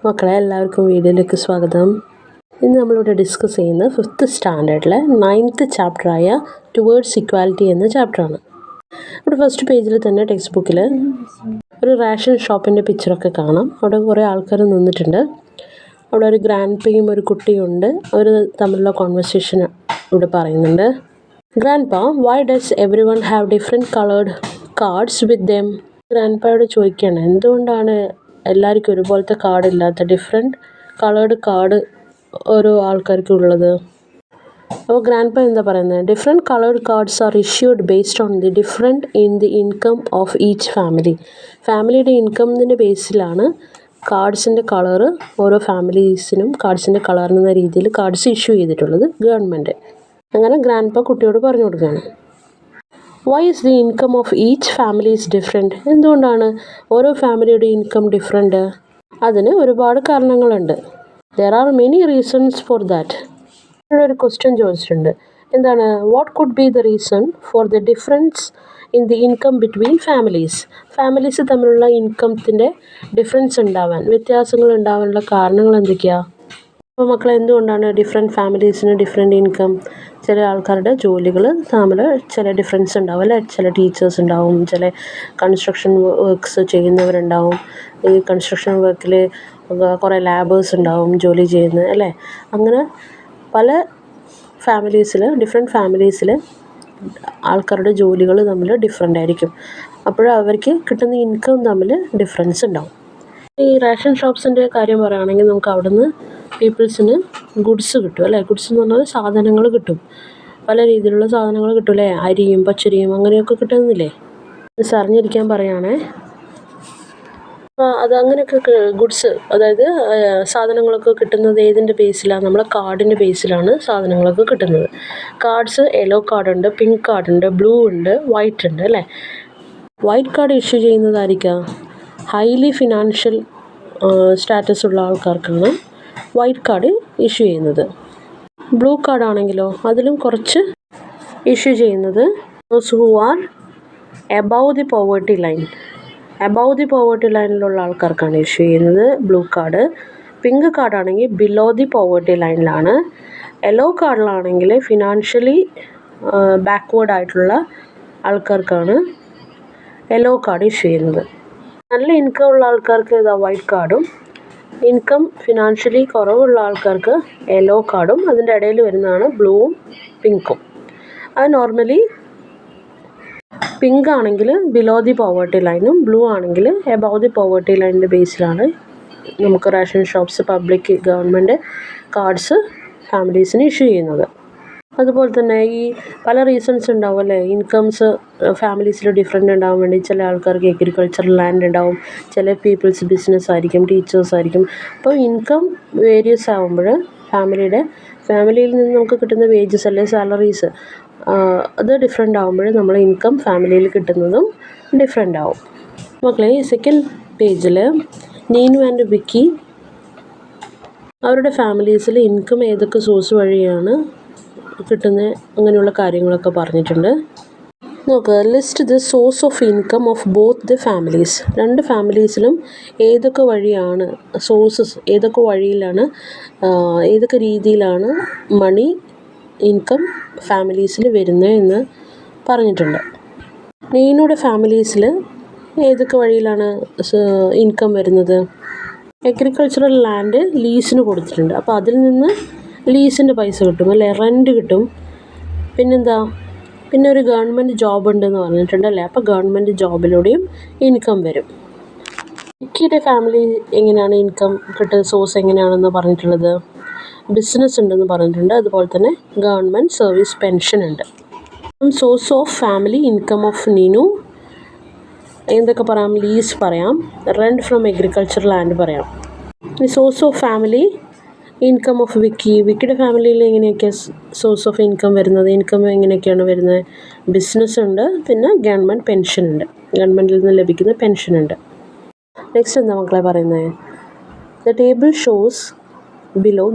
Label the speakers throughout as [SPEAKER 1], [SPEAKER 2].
[SPEAKER 1] മക്കളെ എല്ലാവർക്കും വീഡിയോയിലേക്ക് സ്വാഗതം. ഇന്ന് നമ്മളിവിടെ ഡിസ്കസ് ചെയ്യുന്ന 5th സ്റ്റാൻഡേർഡിലെ 9th ചാപ്റ്ററായ ടുവേർഡ്സ് ഇക്വാലിറ്റി എന്ന ചാപ്റ്ററാണ്. ഇവിടെ ഫസ്റ്റ് പേജിൽ തന്നെ ടെക്സ്റ്റ് ബുക്കിൽ ഒരു റേഷൻ ഷോപ്പിൻ്റെ പിക്ചറൊക്കെ കാണാം. അവിടെ കുറേ ആൾക്കാർ നിന്നിട്ടുണ്ട്. അവിടെ ഒരു ഗ്രാൻഡ് പയും ഒരു കുട്ടിയുണ്ട്. അവർ തമ്മിലുള്ള കോൺവെർസേഷൻ ഇവിടെ പറയുന്നുണ്ട്. Grand pa, why does everyone have different coloured cards with them? Grand പായോട് ചോദിക്കുകയാണ്, എന്തുകൊണ്ടാണ് എല്ലാവർക്കും ഒരുപോലത്തെ കാർഡില്ലാത്ത ഡിഫറെൻറ്റ് കളേർഡ് കാർഡ് ഓരോ ആൾക്കാർക്കും ഉള്ളത്? അപ്പോൾ ഗ്രാൻഡ് പാ എന്താ പറയുന്നത്? Different coloured cards are issued based on the different in the income of each family. ഫാമിലിയുടെ ഇൻകമിൻ്റെ ബേസിലാണ് കാർഡ്സിൻ്റെ കളറ് ഓരോ ഫാമിലീസിനും കാർഡ്സിൻ്റെ കളറിനെന്ന രീതിയിൽ കാർഡ്സ് ഇഷ്യൂ ചെയ്തിട്ടുള്ളത് ഗവൺമെൻറ്. അങ്ങനെ ഗ്രാൻഡ് പാ കുട്ടിയോട് പറഞ്ഞു കൊടുക്കുകയാണ്. Why is the income of each family is different? എന്തുകൊണ്ടാണ് ഓരോ ഫാമിലിയുടെ ഇൻകം ഡിഫറെൻറ്റ്? അതിന് ഒരുപാട് കാരണങ്ങളുണ്ട്. There are many reasons for that. ഇവിടെ ഒരു ക്വസ്റ്റ്യൻ ചോദിച്ചിട്ടുണ്ട്. എന്താണ്? What could be the reason for the difference in the income between families? Families തമ്മിലുള്ള ഇൻകത്തിൻ്റെ ഡിഫറൻസ് ഉണ്ടാവാൻ, വ്യത്യാസങ്ങൾ ഉണ്ടാവാനുള്ള കാരണങ്ങൾ എന്തൊക്കെയാണ്? അപ്പോൾ മക്കളെ, എന്തുകൊണ്ടാണ് ഡിഫറെൻറ്റ് ഫാമിലീസിന് ഡിഫറെൻറ്റ് ഇൻകം? ചില ആൾക്കാരുടെ ജോലികൾ തമ്മിൽ ചില ഡിഫറൻസ് ഉണ്ടാവും അല്ലേ? ചില ടീച്ചേഴ്സ് ഉണ്ടാവും, ചില കൺസ്ട്രക്ഷൻ വർക്ക്സ് ചെയ്യുന്നവരുണ്ടാവും. ഈ കൺസ്ട്രക്ഷൻ വർക്കിൽ കുറേ ലാബേഴ്സ് ഉണ്ടാവും ജോലി ചെയ്യുന്നത് അല്ലേ? അങ്ങനെ പല ഫാമിലീസിൽ, ഡിഫറെൻറ്റ് ഫാമിലീസിൽ ആൾക്കാരുടെ ജോലികൾ തമ്മിൽ ഡിഫറെൻ്റ് ആയിരിക്കും. അപ്പോൾ അവർക്ക് കിട്ടുന്ന ഇൻകം തമ്മിൽ ഡിഫറൻസ് ഉണ്ടാവും. ഈ റേഷൻ ഷോപ്സിൻ്റെ കാര്യം പറയുകയാണെങ്കിൽ നമുക്ക് അവിടുന്ന് പീപ്പിൾസിന് ഗുഡ്സ് കിട്ടും അല്ലേ? ഗുഡ്സ് എന്ന് പറഞ്ഞാൽ സാധനങ്ങൾ കിട്ടും. പല രീതിയിലുള്ള സാധനങ്ങൾ കിട്ടും അല്ലേ? അരിയും പച്ചരിയും അങ്ങനെയൊക്കെ കിട്ടുന്നില്ലേ? അറിഞ്ഞിരിക്കാൻ പറയുകയാണേ. അത് അങ്ങനെയൊക്കെ ഗുഡ്സ്, അതായത് സാധനങ്ങളൊക്കെ കിട്ടുന്നത് ഏതിൻ്റെ ബേസിലാണ്? നമ്മളെ കാർഡിൻ്റെ ബേസിലാണ് സാധനങ്ങളൊക്കെ കിട്ടുന്നത്. കാർഡ്സ് യെല്ലോ കാർഡുണ്ട്, പിങ്ക് കാർഡുണ്ട്, ബ്ലൂ ഉണ്ട്, വൈറ്റ് ഉണ്ട് അല്ലേ? വൈറ്റ് കാർഡ് ഇഷ്യൂ ചെയ്യുന്നതായിരിക്കാം ഹൈലി ഫിനാൻഷ്യൽ സ്റ്റാറ്റസ് ഉള്ള ആൾക്കാർക്കാണ് വൈറ്റ് കാർഡ് ഇഷ്യൂ ചെയ്യുന്നത്. ബ്ലൂ കാർഡ് ആണെങ്കിലോ അതിലും കുറച്ച് ഇഷ്യൂ ചെയ്യുന്നത് those who are above the poverty line. Above the poverty ലൈനിലുള്ള ആൾക്കാർക്കാണ് ഇഷ്യൂ ചെയ്യുന്നത് ബ്ലൂ കാർഡ്. പിങ്ക് കാർഡാണെങ്കിൽ ബിലോ ദി പോവേർട്ടി ലൈനിലാണ്. യെല്ലോ കാർഡിലാണെങ്കിൽ ഫിനാൻഷ്യലി ബാക്ക്വേർഡ് ആയിട്ടുള്ള ആൾക്കാർക്കാണ് യെല്ലോ കാർഡ് ഇഷ്യൂ ചെയ്യുന്നത്. നല്ല ഇൻകം ഉള്ള ആൾക്കാർക്ക് ഇതാ വൈറ്റ് കാർഡും, ഇൻകം ഫിനാൻഷ്യലി കുറവുള്ള ആൾക്കാർക്ക് യെല്ലോ കാർഡും, അതിൻ്റെ ഇടയിൽ വരുന്നതാണ് ബ്ലൂവും പിങ്കും. അത് നോർമലി പിങ്ക് ആണെങ്കിൽ ബിലോ ദി പോവേർട്ടി ലൈനും ബ്ലൂ ആണെങ്കിൽ എബവ് ദി പോവേർട്ടി ലൈനിൻ്റെ ബേസിലാണ് നമുക്ക് ration shops, public, government cards ഫാമിലീസിന് ഇഷ്യൂ ചെയ്യുന്നത്. അതുപോലെ തന്നെ ഈ പല റീസൺസ് ഉണ്ടാവും അല്ലേ? ഇൻകംസ് ഫാമിലീസിൽ ഡിഫറെൻ്റ് ഉണ്ടാവാൻ വേണ്ടി ചില ആൾക്കാർക്ക് അഗ്രികൾച്ചറൽ ലാൻഡ് ഉണ്ടാവും, ചില പീപ്പിൾസ് ബിസിനസ് ആയിരിക്കും, ടീച്ചേഴ്സ് ആയിരിക്കും. അപ്പോൾ ഇൻകം വേരിയസ് ആകുമ്പോൾ ഫാമിലിയിൽ നിന്ന് നമുക്ക് കിട്ടുന്ന വേജസ് അല്ലെ സാലറീസ് അത് ഡിഫറെൻ്റ് ആകുമ്പോൾ നമ്മൾ ഇൻകം ഫാമിലിയിൽ കിട്ടുന്നതും ഡിഫറെൻ്റ് ആവും. മക്കളെ, ഈ സെക്കൻഡ് പേജിൽ നീനു ആൻഡ് വിക്കി അവരുടെ ഫാമിലീസിൽ ഇൻകം ഏതൊക്കെ സോഴ്സ് വഴിയാണ് കിട്ടുന്ന അങ്ങനെയുള്ള കാര്യങ്ങളൊക്കെ പറഞ്ഞിട്ടുണ്ട്. നോക്കുക, list the source of income of both the families. രണ്ട് ഫാമിലീസിലും ഏതൊക്കെ വഴിയാണ് സോഴ്സസ്, ഏതൊക്കെ വഴിയിലാണ്, ഏതൊക്കെ രീതിയിലാണ് മണി ഇൻകം ഫാമിലീസിൽ വരുന്നത് എന്ന് പറഞ്ഞിട്ടുണ്ട്. നീനുടെ ഫാമിലീസിൽ ഏതൊക്കെ വഴിയിലാണ് ഇൻകം വരുന്നത്? അഗ്രികൾച്ചറൽ ലാൻഡ് ലീസിന് കൊടുത്തിട്ടുണ്ട്, അപ്പോൾ അതിൽ നിന്ന് ലീസിൻ്റെ പൈസ കിട്ടും അല്ലേ? റെൻറ്റ് കിട്ടും. പിന്നെന്താ, പിന്നെ ഒരു ഗവൺമെൻറ് ജോബ് ഉണ്ടെന്ന് പറഞ്ഞിട്ടുണ്ട് അല്ലേ? അപ്പോൾ ഗവൺമെൻറ് ജോബിലൂടെയും ഇൻകം വരും. വിക്കിയുടെ ഫാമിലി എങ്ങനെയാണ് ഇൻകം കിട്ടുന്ന സോഴ്സ് എങ്ങനെയാണെന്ന് പറഞ്ഞിട്ടുള്ളത്? ബിസിനസ് ഉണ്ടെന്ന് പറഞ്ഞിട്ടുണ്ട്. അതുപോലെ തന്നെ ഗവൺമെൻറ് സർവീസ് പെൻഷൻ ഉണ്ട്. Source of family income of Neenu എന്തൊക്കെ പറയാം? ലീസ് പറയാം, റെൻറ്റ് ഫ്രം അഗ്രികൾച്ചർ ലാൻഡ് പറയാം. ഈ source of family income of വിക്കിയുടെ ഫാമിലിയിൽ എങ്ങനെയൊക്കെയാണ് സോഴ്സ് ഓഫ് ഇൻകം വരുന്നത്? ഇൻകം എങ്ങനെയൊക്കെയാണ് വരുന്നത്? ബിസിനസ് ഉണ്ട്, പിന്നെ ഗവൺമെൻറ് പെൻഷൻ ഉണ്ട്, ഗവൺമെൻറ്റിൽ നിന്ന് ലഭിക്കുന്ന പെൻഷൻ ഉണ്ട്. നെക്സ്റ്റ് എന്താ മക്കളെ പറയുന്നത്? The table shows below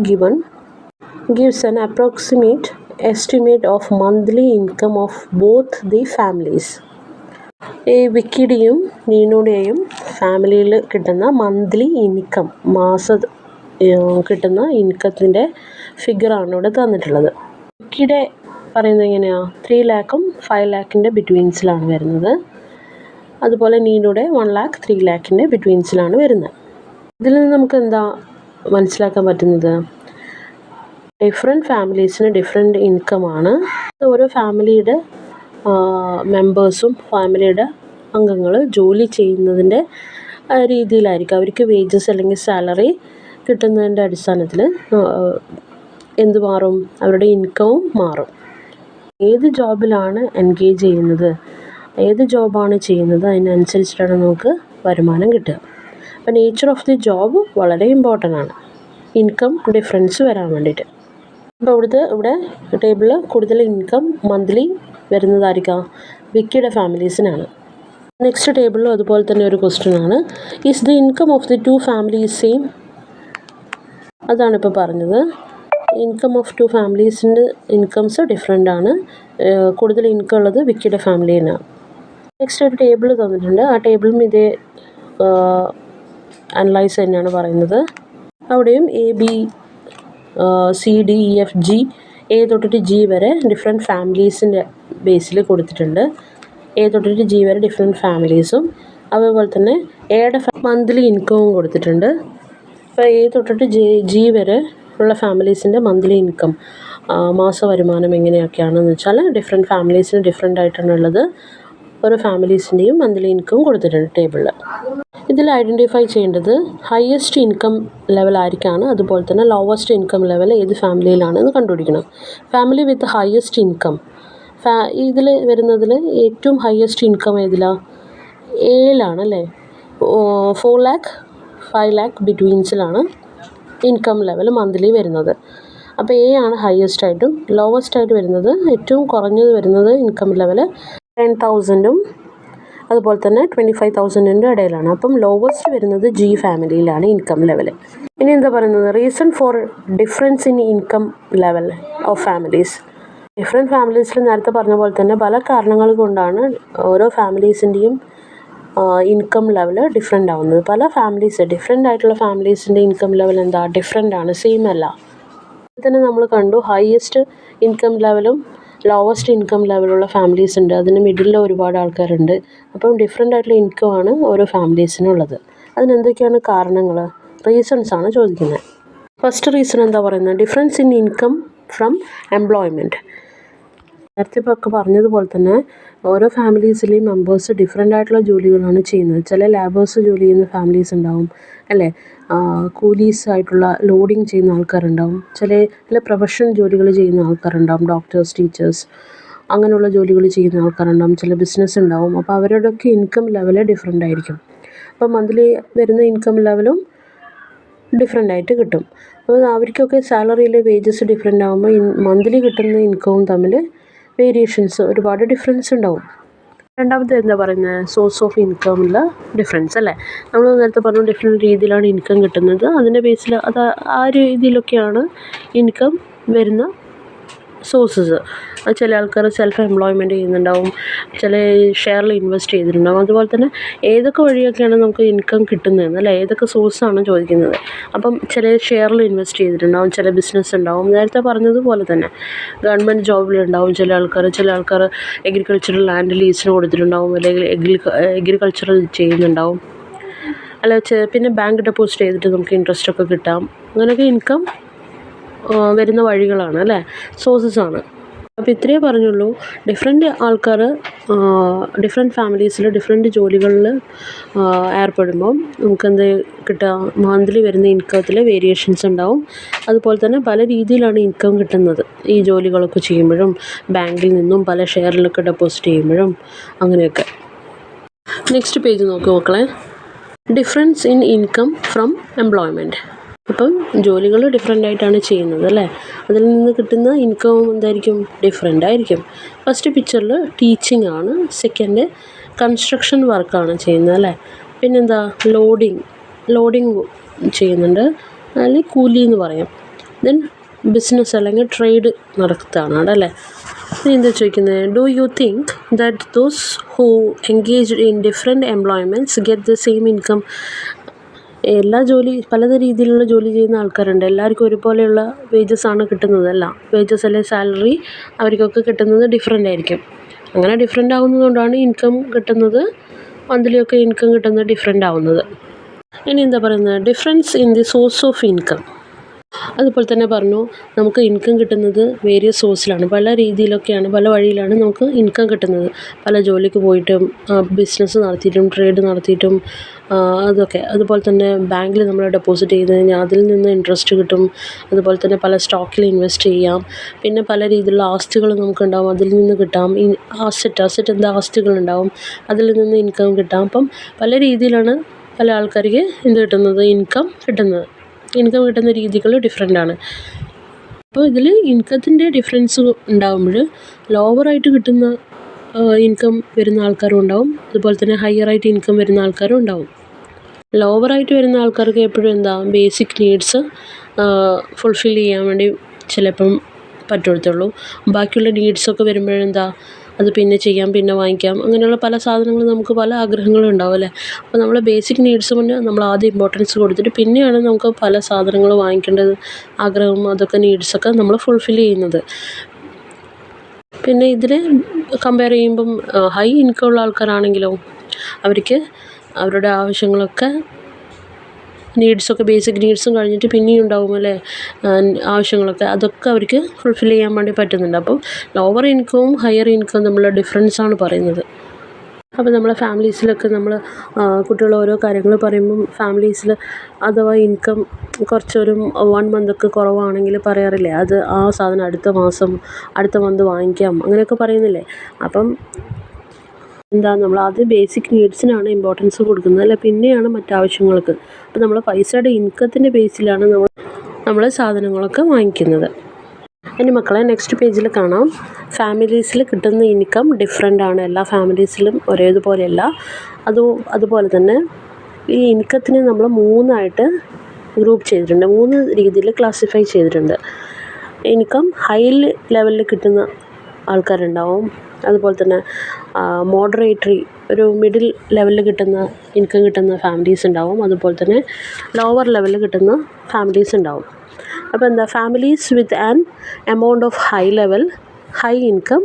[SPEAKER 1] gives an approximate estimate of monthly income of both the families. ഈ വിക്കിയുടെയും നീനുടെയും ഫാമിലിയിൽ കിട്ടുന്ന മന്ത്ലി ഇൻകം, കിട്ടുന്ന ഇൻകത്തിൻ്റെ ഫിഗറാണ് ഇവിടെ തന്നിട്ടുള്ളത്. വിക്കിയുടെ പറയുന്നത് എങ്ങനെയാണ്? 3 lakhും 5 lakhിൻ്റെ ബിറ്റ്വീൻസിലാണ് വരുന്നത്. അതുപോലെ നീനുടെ 1 lakh 3 lakhിൻ്റെ ബിറ്റ്വീൻസിലാണ് വരുന്നത്. ഇതിൽ നിന്ന് നമുക്ക് എന്താ മനസ്സിലാക്കാൻ പറ്റുന്നത്? ഡിഫറെൻറ്റ് ഫാമിലീസിന് ഡിഫറെൻറ്റ് ഇൻകമാണ്. ഓരോ ഫാമിലിയുടെ മെമ്പേഴ്സും ഫാമിലിയുടെ അംഗങ്ങൾ ജോലി ചെയ്യുന്നതിൻ്റെ രീതിയിലായിരിക്കും അവർക്ക് വേജസ് അല്ലെങ്കിൽ സാലറി കിട്ടുന്നതിൻ്റെ അടിസ്ഥാനത്തിൽ എന്ത് മാറും? അവരുടെ ഇൻകവും മാറും. ഏത് ജോബിലാണ് എൻഗേജ് ചെയ്യുന്നത്, ഏത് ജോബാണ് ചെയ്യുന്നത്, അതിനനുസരിച്ചിട്ടാണ് നമുക്ക് വരുമാനം കിട്ടുക. അപ്പോൾ നേച്ചർ ഓഫ് ദി ജോബ് വളരെ ഇമ്പോർട്ടൻ്റ് ആണ് ഇൻകം ഡിഫറൻസ് വരാൻ വേണ്ടിയിട്ട്. അപ്പോൾ ഇവിടെ ടേബിളിൽ കൂടുതൽ ഇൻകം മന്ത്ലി വരുന്നതായിരിക്കാം വിക്കിയുടെ ഫാമിലീസിനാണ്. നെക്സ്റ്റ് ടേബിളിലും അതുപോലെ തന്നെ ഒരു ക്വസ്റ്റ്യൻ ആണ്. Is the income of the 2 families same? അതാണ് ഇപ്പോൾ പറഞ്ഞത്. ഇൻകം ഓഫ് 2 familiesൻ്റെ ഇൻകംസ് ഡിഫറെൻ്റ് ആണ്. കൂടുതൽ ഇൻകം ഉള്ളത് വിക്കിയുടെ ഫാമിലിനാണ്. നെക്സ്റ്റ് ഒരു ടേബിൾ തന്നിട്ടുണ്ട്. ആ ടേബിളും ഇതേ അനലൈസ് തന്നെയാണ് പറയുന്നത്. അവിടെയും ABCDEFG A തൊട്ടിട്ട് G വരെ ഡിഫറെൻറ്റ് ഫാമിലീസിൻ്റെ ബേസിൽ കൊടുത്തിട്ടുണ്ട്. A തൊട്ടിട്ട് G വരെ ഡിഫറെൻറ്റ് ഫാമിലീസും അതുപോലെ തന്നെ എയുടെ മന്ത്ലി ഇൻകവും കൊടുത്തിട്ടുണ്ട്. അപ്പോൾ A തൊട്ടിട്ട് G വരെ ഉള്ള ഫാമിലീസിൻ്റെ മന്ത്ലി ഇൻകം, മാസ വരുമാനം എങ്ങനെയൊക്കെയാണെന്ന് വെച്ചാൽ ഡിഫറെൻറ്റ് ഫാമിലീസിന് ഡിഫറെൻ്റ് ആയിട്ടാണ് ഉള്ളത്. ഓരോ ഫാമിലീസിൻ്റെയും മന്ത്ലി ഇൻകം കൊടുത്തിട്ടുണ്ട് ടേബിളിൽ. ഇതിൽ ഐഡൻറ്റിഫൈ ചെയ്യേണ്ടത് ഹയസ്റ്റ് ഇൻകം ലെവൽ ആയിരിക്കാണ്, അതുപോലെ തന്നെ ലോവസ്റ്റ് ഇൻകം ലെവൽ ഏത് ഫാമിലിയിലാണെന്ന് കണ്ടുപിടിക്കണം. ഫാമിലി വിത്ത് ഹയസ്റ്റ് ഇൻകം, ഇതിൽ വരുന്നതിൽ ഏറ്റവും ഹയസ്റ്റ് ഇൻകം ഏതിലാണ്? എയിലാണ് അല്ലേ. 4 lakh 5 lakh ബിറ്റ്വീൻസിലാണ് ഇൻകം ലെവൽ മന്ത്ലി വരുന്നത്. അപ്പോൾ എ ആണ് ഹയസ്റ്റ് ആയിട്ടും. ലോവസ്റ്റ് ആയിട്ട് വരുന്നത്, ഏറ്റവും കുറഞ്ഞത് വരുന്നത് ഇൻകം ലെവൽ 10,000ഉം അതുപോലെ തന്നെ 25,000ൻ്റെ ഇടയിലാണ്. അപ്പം ലോവസ്റ്റ് വരുന്നത് G ഫാമിലിയിലാണ് ഇൻകം ലെവൽ. ഇനി എന്താ പറയുന്നത്? Reason for difference in income level of families. Different ഫാമിലീസിൽ നേരത്തെ പറഞ്ഞ പോലെ തന്നെ പല കാരണങ്ങൾ കൊണ്ടാണ് ഓരോ ഫാമിലീസിൻ്റെയും ഇൻകം ലെവൽ ഡിഫറെൻ്റ് ആവുന്നത്. പല ഡിഫറെൻ്റ് ആയിട്ടുള്ള ഫാമിലീസിൻ്റെ ഇൻകം ലെവൽ എന്താ? ഡിഫറെൻ്റ് ആണ്, സെയിം അല്ല. തന്നെ നമ്മൾ കണ്ടു ഹയസ്റ്റ് ഇൻകം ലെവലും ലോവസ്റ്റ് ഇൻകം ലെവലുള്ള ഫാമിലീസ് ഉണ്ട്, അതിന് മിഡിലിൽ ഒരുപാട് ആൾക്കാരുണ്ട്. അപ്പം ഡിഫറെൻ്റ് ആയിട്ടുള്ള ഇൻകമാണ് ഓരോ ഫാമിലീസിനുള്ളത്. അതിനെന്തൊക്കെയാണ് കാരണങ്ങൾ? റീസൺസ് ആണ് ചോദിക്കുന്നത്. ഫസ്റ്റ് റീസൺ എന്താ പറയുന്നത്? Difference in income from employment. നേരത്തെ ഇപ്പോൾ ഒക്കെ പറഞ്ഞതുപോലെ തന്നെ ഓരോ ഫാമിലീസിലെയും മെമ്പേഴ്സ് ഡിഫറെൻ്റ് ആയിട്ടുള്ള ജോലികളാണ് ചെയ്യുന്നത്. ചില ലാബേഴ്സ് ജോലി ചെയ്യുന്ന ഫാമിലീസ് ഉണ്ടാവും അല്ലേ, കൂലീസ് ആയിട്ടുള്ള ലോഡിങ് ചെയ്യുന്ന ആൾക്കാരുണ്ടാവും, ചില പ്രൊഫഷണൽ ജോലികൾ ചെയ്യുന്ന ആൾക്കാരുണ്ടാവും, ഡോക്ടേഴ്സ്, ടീച്ചേഴ്സ്, അങ്ങനെയുള്ള ജോലികൾ ചെയ്യുന്ന ആൾക്കാരുണ്ടാവും, ചില ബിസിനസ് ഉണ്ടാവും. അപ്പോൾ അവരുടെയൊക്കെ ഇൻകം ലെവൽ ഡിഫറെൻ്റ് ആയിരിക്കും. അപ്പോൾ മന്ത്ലി വരുന്ന ഇൻകം ലെവലും ഡിഫറെൻ്റ് ആയിട്ട് കിട്ടും. അപ്പോൾ അവർക്കൊക്കെ സാലറിയിലെ വേജസ് ഡിഫറെൻ്റ് ആകുമ്പോൾ മന്ത്ലി കിട്ടുന്ന ഇൻകവും തമ്മിൽ വേരിയേഷൻസ്, ഒരുപാട് ഡിഫറൻസ് ഉണ്ടാവും. രണ്ടാമത്തെ എന്താ പറയുന്നത്? സോഴ്സ് ഓഫ് ഇൻകമിലുള്ള ഡിഫറൻസ് അല്ലേ. നമ്മൾ നേരത്തെ പറഞ്ഞു ഡിഫറെൻറ്റ് രീതിയിലാണ് ഇൻകം കിട്ടുന്നത്. അതിൻ്റെ ബേസിൽ ആ രീതിയിലൊക്കെയാണ് ഇൻകം വരുന്ന സോഴ്സസ്. ചില ആൾക്കാർ സെൽഫ് എംപ്ലോയ്മെൻറ്റ് ചെയ്യുന്നുണ്ടാവും, ചില ഷെയറിൽ ഇൻവെസ്റ്റ് ചെയ്തിട്ടുണ്ടാവും. അതുപോലെ തന്നെ ഏതൊക്കെ വഴിയൊക്കെയാണ് നമുക്ക് ഇൻകം കിട്ടുന്നതെന്ന് അല്ലേ, ഏതൊക്കെ സോഴ്സാണ് ചോദിക്കുന്നത്. അപ്പം ചില ഷെയറിൽ ഇൻവെസ്റ്റ് ചെയ്തിട്ടുണ്ടാവും, ചില ബിസിനസ് ഉണ്ടാവും. നേരത്തെ പറഞ്ഞതുപോലെ തന്നെ ഗവൺമെൻറ് ജോബിലുണ്ടാവും ചില ആൾക്കാർ അഗ്രികൾച്ചറൽ ലാൻഡ് ലീസിന് കൊടുത്തിട്ടുണ്ടാവും, അല്ലെങ്കിൽ അഗ്രികൾച്ചറൽ ചെയ്യുന്നുണ്ടാവും, അല്ല പിന്നെ ബാങ്ക് ഡെപ്പോസിറ്റ് ചെയ്തിട്ട് നമുക്ക് ഇൻട്രസ്റ്റ് ഒക്കെ കിട്ടാം. അങ്ങനെയൊക്കെ ഇൻകം വരുന്ന വഴികളാണ് അല്ലേ, സോഴ്സസാണ്. അപ്പോൾ ഇത്രയേ പറഞ്ഞുള്ളൂ. ഡിഫറെൻറ്റ് ആൾക്കാർ ഡിഫറെൻറ്റ് ഫാമിലീസിൽ ഡിഫറെൻറ്റ് ജോലികളിൽ ഏർപ്പെടുമ്പോൾ നമുക്കെന്ത് കിട്ടുക? മന്ത്ലി വരുന്ന ഇൻകത്തിൽ വേരിയേഷൻസ് ഉണ്ടാവും. അതുപോലെ തന്നെ പല രീതിയിലാണ് ഇൻകം കിട്ടുന്നത്. ഈ ജോലികളൊക്കെ ചെയ്യുമ്പോഴും ബാങ്കിൽ നിന്നും പല ഷെയറിലൊക്കെ ഡെപ്പോസിറ്റ് ചെയ്യുമ്പോഴും അങ്ങനെയൊക്കെ. നെക്സ്റ്റ് പേജ് നോക്കി മക്കളെ. Difference in income from employment. അപ്പം ജോലികൾ ഡിഫറെൻ്റ് ആയിട്ടാണ് ചെയ്യുന്നത് അല്ലേ, അതിൽ നിന്ന് കിട്ടുന്ന ഇൻകവും എന്തായിരിക്കും? ഡിഫറെൻ്റ് ആയിരിക്കും. ഫസ്റ്റ് പിക്ചറിൽ ടീച്ചിങ് ആണ്, സെക്കൻഡ് കൺസ്ട്രക്ഷൻ വർക്കാണ് ചെയ്യുന്നത് അല്ലേ, പിന്നെന്താ ലോഡിങ് ചെയ്യുന്നുണ്ട്, അല്ലെങ്കിൽ കൂലി എന്ന് പറയാം. ദെൻ ബിസിനസ് അല്ലെങ്കിൽ ട്രേഡ് നടത്തുകയാണ് അവിടെ അല്ലേ. എന്താ ചോദിക്കുന്നത്, do you think that those who engaged in different employments get the same income? പല രീതിയിലുള്ള ജോലി ചെയ്യുന്ന ആൾക്കാരുണ്ട്. എല്ലാവർക്കും ഒരുപോലെയുള്ള വേജസ് ആണ് കിട്ടുന്നതല്ല. വേജസ് അല്ലെങ്കിൽ സാലറി അവർക്കൊക്കെ കിട്ടുന്നത് ഡിഫറെൻ്റ് ആയിരിക്കും. അങ്ങനെ ഡിഫറെൻ്റ് ആവുന്നതുകൊണ്ടാണ് ഇൻകം കിട്ടുന്നത്, മന്ത്ലിയൊക്കെ ഇൻകം കിട്ടുന്നത് ഡിഫറെൻ്റ് ആവുന്നത്. ഇനി എന്താ പറയുന്നത്, difference in the source of income. അതുപോലെ തന്നെ പറഞ്ഞു, നമുക്ക് ഇൻകം കിട്ടുന്നത് വേരിയസ് സോഴ്സിലാണ്, പല രീതിയിലൊക്കെയാണ്, പല വഴിയിലാണ് നമുക്ക് ഇൻകം കിട്ടുന്നത്. പല ജോലിക്ക് പോയിട്ടും ബിസിനസ് നടത്തിയിട്ടും ട്രേഡ് നടത്തിയിട്ടും അതൊക്കെ. അതുപോലെ തന്നെ ബാങ്കിൽ നമ്മൾ ഡെപ്പോസിറ്റ് ചെയ്ത് കഴിഞ്ഞാൽ അതിൽ നിന്ന് ഇൻട്രസ്റ്റ് കിട്ടും. അതുപോലെ തന്നെ പല സ്റ്റോക്കിൽ ഇൻവെസ്റ്റ് ചെയ്യാം. പിന്നെ പല രീതിയിലുള്ള ആസ്തികൾ നമുക്കുണ്ടാവും, അതിൽ നിന്ന് കിട്ടാം. ഈ അസറ്റ് എന്താ ആസ്തികളുണ്ടാവും, അതിൽ നിന്ന് ഇൻകം കിട്ടാം. അപ്പം പല രീതിയിലാണ് പല ആൾക്കാർക്ക് എന്ത് കിട്ടുന്നത്, ഇൻകം കിട്ടുന്ന രീതികൾ ഡിഫറെൻ്റ് ആണ്. അപ്പോൾ ഇതിൽ ഇൻകത്തിൻ്റെ ഡിഫറൻസ് ഉണ്ടാകുമ്പോൾ ലോവറായിട്ട് കിട്ടുന്ന ഇൻകം വരുന്ന ആൾക്കാരും ഉണ്ടാവും, അതുപോലെ തന്നെ ഹയറായിട്ട് ഇൻകം വരുന്ന ആൾക്കാരും ഉണ്ടാവും. ലോവറായിട്ട് വരുന്ന ആൾക്കാർക്ക് എപ്പോഴും എന്താ, ബേസിക് നീഡ്സ് ഫുൾഫിൽ ചെയ്യാൻ വേണ്ടി ചിലപ്പം പറ്റുള്ളൂ. ബാക്കിയുള്ള നീഡ്സൊക്കെ വരുമ്പോഴെന്താ, അത് പിന്നെ ചെയ്യാം, പിന്നെ വാങ്ങിക്കാം, അങ്ങനെയുള്ള പല സാധനങ്ങളും നമുക്ക് പല ആഗ്രഹങ്ങളും ഉണ്ടാവും അല്ലേ. അപ്പോൾ നമ്മൾ ബേസിക് നീഡ്സ് കൊണ്ട് നമ്മൾ ആദ്യം ഇമ്പോർട്ടൻസ് കൊടുത്തിട്ട് പിന്നെയാണ് നമുക്ക് പല സാധനങ്ങൾ വാങ്ങിക്കേണ്ടത്, ആഗ്രഹം അതൊക്കെ നീഡ്സൊക്കെ നമ്മൾ ഫുൾഫിൽ ചെയ്യുന്നത്. പിന്നെ ഇതിൽ കമ്പയർ ചെയ്യുമ്പം ഹൈ ഇൻകം ഉള്ള ആൾക്കാരാണെങ്കിലോ അവർക്ക് അവരുടെ ആവശ്യങ്ങളൊക്കെ നീഡ്സൊക്കെ ബേസിക് നീഡ്സും കഴിഞ്ഞിട്ട് പിന്നെയും ഉണ്ടാവും അല്ലേ ആവശ്യങ്ങളൊക്കെ, അതൊക്കെ അവർക്ക് ഫുൾഫിൽ ചെയ്യാൻ വേണ്ടി പറ്റുന്നുണ്ട്. അപ്പം ലോവർ ഇൻകവും ഹയർ ഇൻകവും തമ്മിലുള്ള ഡിഫറൻസാണ് പറയുന്നത്. അപ്പോൾ നമ്മളെ ഫാമിലീസിലൊക്കെ നമ്മൾ കുട്ടികൾ ഓരോ കാര്യങ്ങൾ പറയുമ്പം ഫാമിലീസിൽ അഥവാ ഇൻകം കുറച്ചൊരു 1 മന്തൊക്കെ കുറവാണെങ്കിൽ പറയാറില്ലേ, അത് ആ സാധനം അടുത്ത മന്ത് വാങ്ങിക്കാം അങ്ങനെയൊക്കെ പറയുന്നില്ലേ. അപ്പം എന്താ, നമ്മൾ ആദ്യം ബേസിക് നീഡ്സിനാണ് ഇമ്പോർട്ടൻസ് കൊടുക്കുന്നത് അല്ല, പിന്നെയാണ് മറ്റാവശ്യങ്ങൾക്ക്. അപ്പോൾ നമ്മൾ പൈസയുടെ ഇൻകത്തിൻ്റെ ബേസിലാണ് നമ്മൾ സാധനങ്ങളൊക്കെ വാങ്ങിക്കുന്നത്. ഇനി മക്കളെ നെക്സ്റ്റ് പേജിൽ കാണാം, ഫാമിലീസിൽ കിട്ടുന്ന ഇൻകം ഡിഫറെൻ്റ് ആണ്, എല്ലാ ഫാമിലീസിലും ഒരേതുപോലെയല്ല. അതുപോലെ തന്നെ ഈ ഇൻകത്തിനെ നമ്മൾ 3 ഗ്രൂപ്പ് ചെയ്തിട്ടുണ്ട്, 3 രീതിയിൽ ക്ലാസിഫൈ ചെയ്തിട്ടുണ്ട്. ഇൻകം ഹൈ ലെവലിൽ കിട്ടുന്ന ആൾക്കാരുണ്ടാവും, അതുപോലെ തന്നെ മോഡറേറ്ററി ഒരു മിഡിൽ ലെവലിൽ ഇൻകം കിട്ടുന്ന ഫാമിലീസ് ഉണ്ടാവും, അതുപോലെ തന്നെ ലോവർ ലെവലിൽ കിട്ടുന്ന ഫാമിലീസ് ഉണ്ടാവും. അപ്പോൾ എന്താ, families with an amount of high income,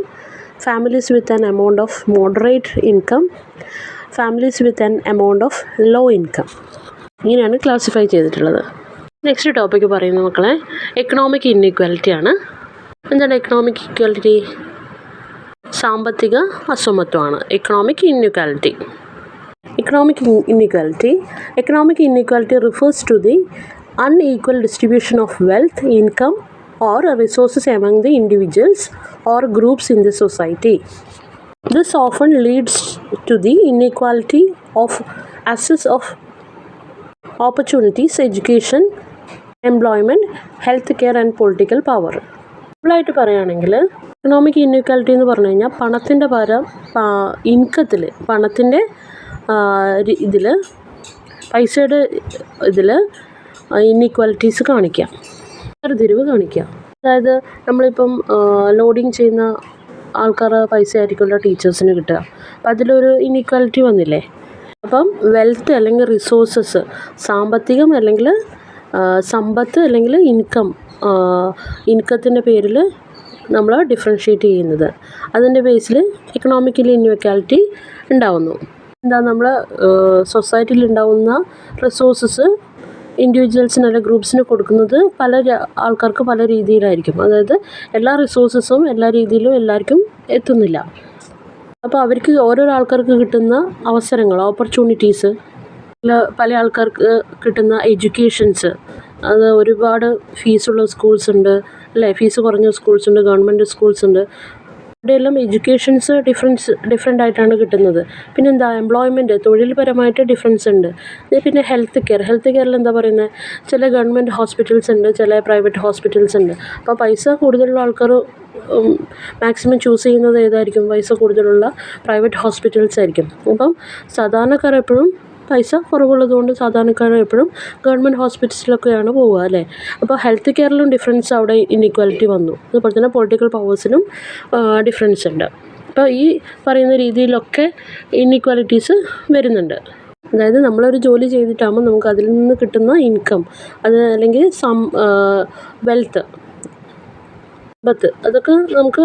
[SPEAKER 1] families with an amount of moderate income, families with an amount of low income, ഇങ്ങനെയാണ് ക്ലാസിഫൈ ചെയ്തിട്ടുള്ളത്. നെക്സ്റ്റ് ടോപ്പിക്ക് പറയുന്ന മക്കളെ എക്കണോമിക് ഇൻഇക്വാലിറ്റി ആണ്. എന്താണ് എക്കണോമിക് ഇക്വാലിറ്റി? സാമ്പത്തിക അസമത്വമാണ് economic inequality. Economic inequality refers to the unequal distribution of wealth, income, or resources among the individuals or groups in the society. This often leads to the inequality of access of opportunities, education, employment, health care and political power. സിമ്പിളായിട്ട് പറയുകയാണെങ്കിൽ economic inequality എന്ന് പറഞ്ഞു കഴിഞ്ഞാൽ പണത്തിൻ്റെ ഇൻകത്തിൽ, പണത്തിൻ്റെ പൈസയുടെ inequalities കാണിക്കാം, വേർതിരിവ് കാണിക്കാം. അതായത് നമ്മളിപ്പം ലോഡിങ് ചെയ്യുന്ന ആൾക്കാരുടെ പൈസ ആയിരിക്കുമല്ലോ ടീച്ചേഴ്സിന് കിട്ടുക, അപ്പം അതിലൊരു ഇൻഇക്വാലിറ്റി വന്നില്ലേ. അപ്പം വെൽത്ത് അല്ലെങ്കിൽ റിസോഴ്സസ്, സാമ്പത്തികം അല്ലെങ്കിൽ സമ്പത്ത് അല്ലെങ്കിൽ ഇൻകത്തിൻ്റെ പേരിൽ നമ്മൾ ഡിഫറൻഷ്യേറ്റ് ചെയ്യുന്നത്, അതിൻ്റെ ബേസിൽ എക്കണോമിക്കൽ ഇൻഇക്വാലിറ്റി ഉണ്ടാവുന്നു. എന്താ, നമ്മൾ സൊസൈറ്റിയിൽ ഉണ്ടാവുന്ന റിസോഴ്സസ് ഇൻഡിവിജ്വൽസിന് അല്ലെങ്കിൽ ഗ്രൂപ്പ്സിന് കൊടുക്കുന്നത് പല ആൾക്കാർക്ക് പല രീതിയിലായിരിക്കും. അതായത് എല്ലാ റിസോഴ്സസും എല്ലാ രീതിയിലും എല്ലാവർക്കും എത്തുന്നില്ല. അപ്പോൾ അവർക്ക് ഓരോരോ ആൾക്കാർക്ക് കിട്ടുന്ന അവസരങ്ങൾ, ഓപ്പർച്യൂണിറ്റീസ്, പല ആൾക്കാർക്ക് കിട്ടുന്ന എഡ്യൂക്കേഷൻസ്, അത് ഒരുപാട് ഫീസുള്ള സ്കൂൾസ് ഉണ്ട് അല്ലേ, ഫീസ് കുറഞ്ഞ സ്കൂൾസ് ഉണ്ട്, ഗവൺമെൻറ് സ്കൂൾസ് ഉണ്ട്. ഇവിടെയെല്ലാം എഡ്യൂക്കേഷൻസ് ഡിഫറെൻ്റ് ആയിട്ടാണ് കിട്ടുന്നത്. പിന്നെന്താ, എംപ്ലോയ്മെൻറ്റ്, തൊഴിൽപരമായിട്ട് ഡിഫറൻസ് ഉണ്ട്. പിന്നെ ഹെൽത്ത് കെയറിൽ എന്താ പറയുന്നത്, ചില ഗവൺമെൻറ് ഹോസ്പിറ്റൽസ് ഉണ്ട്, ചില പ്രൈവറ്റ് ഹോസ്പിറ്റൽസ് ഉണ്ട്. അപ്പോൾ പൈസ കൂടുതലുള്ള ആൾക്കാർ മാക്സിമം ചൂസ് ചെയ്യുന്നത് ഏതായിരിക്കും, പൈസ കൂടുതലുള്ള പ്രൈവറ്റ് ഹോസ്പിറ്റൽസ് ആയിരിക്കും. അപ്പം സാധാരണക്കാർ എപ്പോഴും പൈസ കുറവുള്ളത് കൊണ്ട് സാധാരണക്കാർ എപ്പോഴും ഗവൺമെൻറ് ഹോസ്പിറ്റൽസിലൊക്കെയാണ് പോവുക അല്ലേ. അപ്പോൾ ഹെൽത്ത് കെയറിലും ഡിഫറൻസ് അവിടെ ഇൻഇക്വാലിറ്റി വന്നു. അതുപോലെ തന്നെ പൊളിറ്റിക്കൽ പവേഴ്സിനും ഡിഫറൻസ് ഉണ്ട്. അപ്പോൾ ഈ പറയുന്ന രീതിയിലൊക്കെ ഇൻഇക്വാലിറ്റീസ് വരുന്നുണ്ട്. അതായത് നമ്മളൊരു ജോലി ചെയ്തിട്ടാകുമ്പോൾ നമുക്ക് അതിൽ നിന്ന് കിട്ടുന്ന ഇൻകം അത് അല്ലെങ്കിൽ വെൽത്ത് അതൊക്കെ നമുക്ക്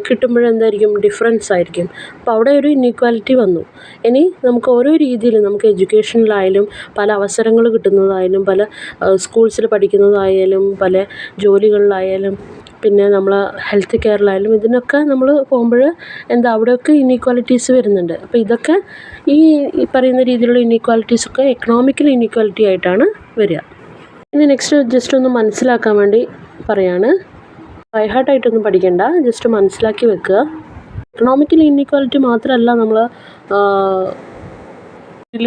[SPEAKER 1] കിട്ടുമ്പോഴെന്തായിരിക്കും ഡിഫറൻസ് ആയിരിക്കും. അപ്പോൾ അവിടെ ഒരു ഇൻഇക്വാലിറ്റി വന്നു. ഇനി നമുക്ക് ഓരോ രീതിയിൽ നമുക്ക് എഡ്യൂക്കേഷനിലായാലും പല അവസരങ്ങൾ കിട്ടുന്നതായാലും പല സ്കൂൾസിൽ പഠിക്കുന്നതായാലും പല ജോലികളിലായാലും പിന്നെ നമ്മൾ ഹെൽത്ത് കെയറിലായാലും ഇതിനൊക്കെ നമ്മൾ പോകുമ്പോൾ അവിടെയൊക്കെ ഇൻഇക്വാലിറ്റീസ് വരുന്നുണ്ട്. അപ്പോൾ ഇതൊക്കെ ഈ പറയുന്ന രീതിയിലുള്ള ഇൻഇക്വാലിറ്റീസൊക്കെ എക്കണോമിക്കൽ ഇൻഇക്വാലിറ്റി ആയിട്ടാണ് വരിക. ഇനി നെക്സ്റ്റ് ജസ്റ്റ് ഒന്ന് മനസ്സിലാക്കാൻ വേണ്ടി പറയാണ്. ബൈ ഹാർട്ടായിട്ടൊന്നും പഠിക്കണ്ട, ജസ്റ്റ് മനസ്സിലാക്കി വെക്കുക. എക്കണോമിക്കൽ ഇൻഇക്വാലിറ്റി മാത്രമല്ല നമ്മൾ